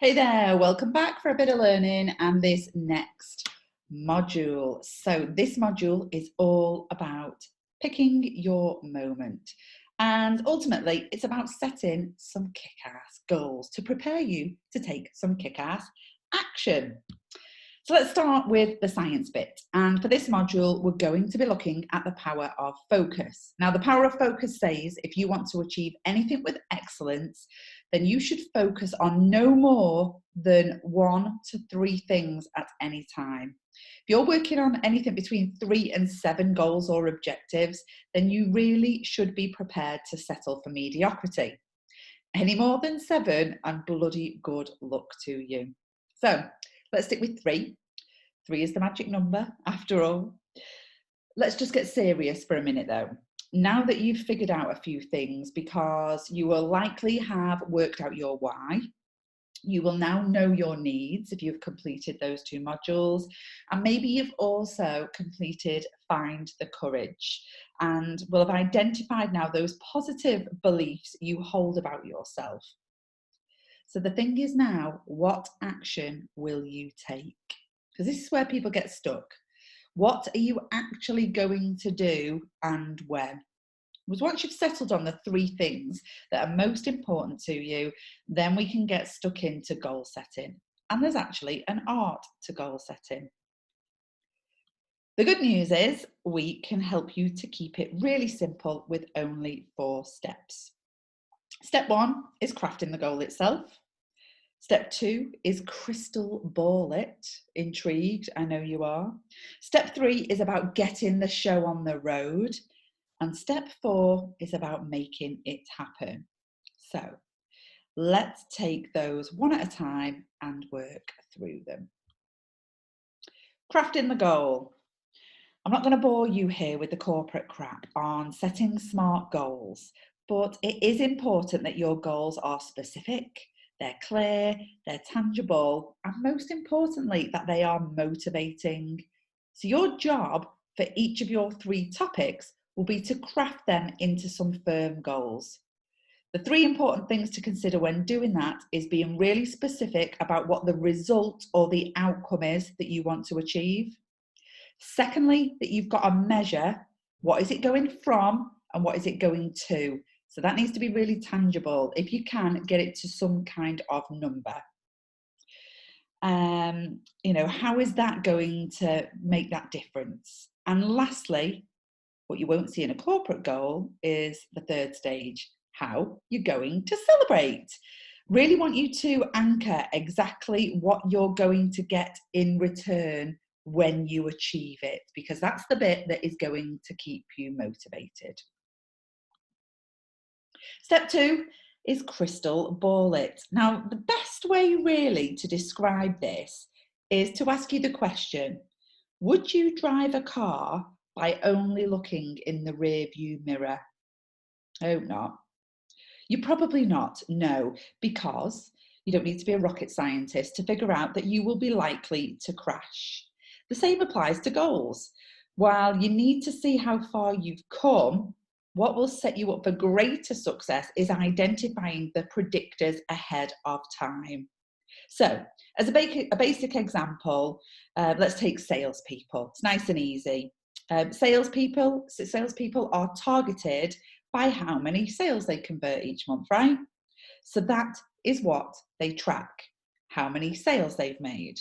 Hey there, welcome back for a bit of learning and this next module. So this module is all about picking your moment. And ultimately, it's about setting some kick-ass goals to prepare you to take some kick-ass action. So let's start with the science bit. And for this module, we're going to be looking at the power of focus. Now, the power of focus says if you want to achieve anything with excellence, then you should focus on no more than 1 to 3 things at any time. If you're working on anything between 3 and 7 goals or objectives, then you really should be prepared to settle for mediocrity. Any more than 7, and bloody good luck to you. So let's stick with 3. 3 is the magic number, after all. Let's just get serious for a minute, though. Now that you've figured out a few things, because you will likely have worked out your why, you will now know your needs if you've completed those 2 modules, and maybe you've also completed Find the Courage, and will have identified now those positive beliefs you hold about yourself. So the thing is now, what action will you take? Because this is where people get stuck. What are you actually going to do and when? Because once you've settled on the 3 things that are most important to you, then we can get stuck into goal setting. And there's actually an art to goal setting. The good news is we can help you to keep it really simple with only 4 steps. Step 1 is crafting the goal itself. Step 2 is crystal ball it. Intrigued, I know you are. Step 3 is about getting the show on the road. And step 4 is about making it happen. So let's take those one at a time and work through them. Crafting the goal. I'm not going to bore you here with the corporate crap on setting smart goals, but it is important that your goals are specific, they're clear, they're tangible, and most importantly, that they are motivating. So your job for each of your 3 topics will be to craft them into some firm goals. The 3 important things to consider when doing that is being really specific about what the result or the outcome is that you want to achieve. Secondly, that you've got to measure what is it going from and what is it going to. So that needs to be really tangible. If you can, get it to some kind of number. How is that going to make that difference? And lastly, what you won't see in a corporate goal is the 3rd stage, how you're going to celebrate. Really want you to anchor exactly what you're going to get in return when you achieve it, because that's the bit that is going to keep you motivated. Step 2 is crystal ball it. Now, the best way really to describe this is to ask you the question, would you drive a car by only looking in the rear view mirror? I hope not. You're probably not, no, because you don't need to be a rocket scientist to figure out that you will be likely to crash. The same applies to goals. While you need to see how far you've come, what will set you up for greater success is identifying the predictors ahead of time. So, as a basic example, let's take salespeople. It's nice and easy. Salespeople are targeted by how many sales they convert each month, right? So that is what they track, how many sales they've made.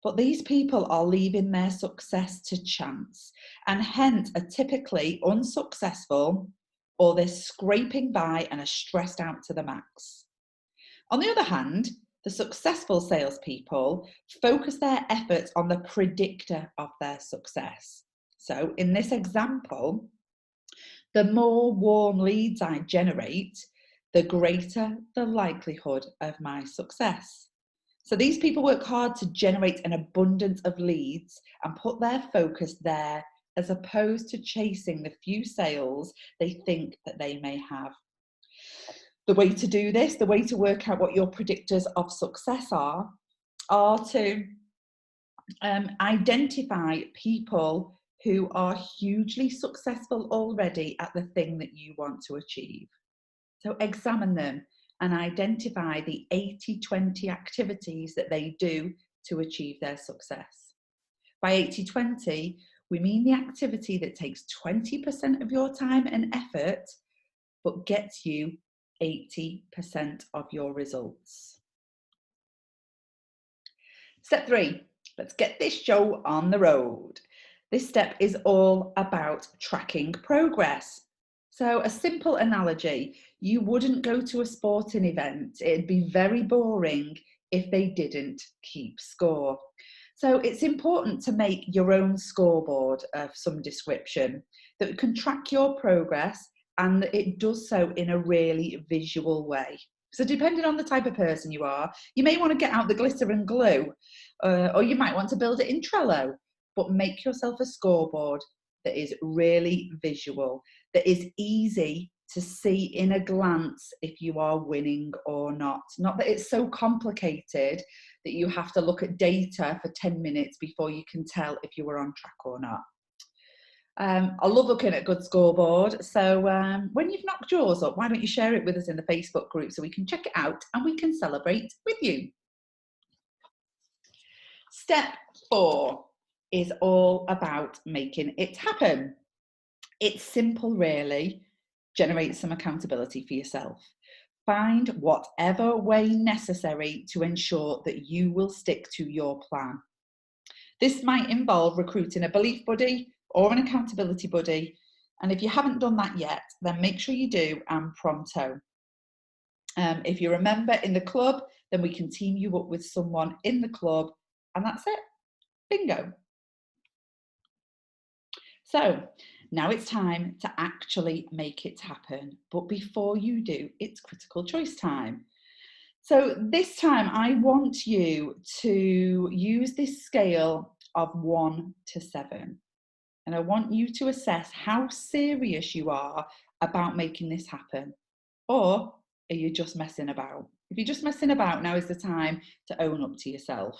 But these people are leaving their success to chance and hence are typically unsuccessful, or they're scraping by and are stressed out to the max. On the other hand, the successful salespeople focus their efforts on the predictor of their success. So in this example, the more warm leads I generate, the greater the likelihood of my success. So these people work hard to generate an abundance of leads and put their focus there, as opposed to chasing the few sales they think that they may have. The way to do this, the way to work out what your predictors of success are to identify people who are hugely successful already at the thing that you want to achieve. So examine them and identify the 80-20 activities that they do to achieve their success. By 80-20, we mean the activity that takes 20% of your time and effort, but gets you 80% of your results. Step 3, let's get this show on the road. This step is all about tracking progress. So a simple analogy, you wouldn't go to a sporting event. It'd be very boring if they didn't keep score. So it's important to make your own scoreboard of some description that can track your progress, and it does so in a really visual way. So depending on the type of person you are, you may want to get out the glitter and glue, or you might want to build it in Trello, but make yourself a scoreboard that is really visual, that is easy to see in a glance if you are winning or not. Not that it's so complicated that you have to look at data for 10 minutes before you can tell if you were on track or not. I love looking at a good scoreboard. So when you've knocked yours up, why don't you share it with us in the Facebook group so we can check it out and we can celebrate with you. Step 4 is all about making it happen. It's simple, really. Generate some accountability for yourself. Find whatever way necessary to ensure that you will stick to your plan. This might involve recruiting a belief buddy or an accountability buddy. And if you haven't done that yet, then make sure you do, and pronto. If you're a member in the club, then we can team you up with someone in the club, and that's it. Bingo. So now it's time to actually make it happen. But before you do, it's critical choice time. So this time I want you to use this scale of 1 to 7. And I want you to assess how serious you are about making this happen. Or are you just messing about? If you're just messing about, now is the time to own up to yourself.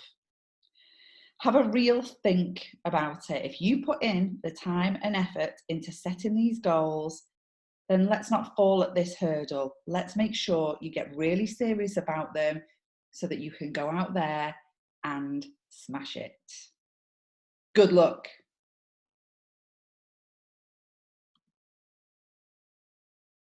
Have a real think about it. If you put in the time and effort into setting these goals, then let's not fall at this hurdle. Let's make sure you get really serious about them so that you can go out there and smash it. Good luck.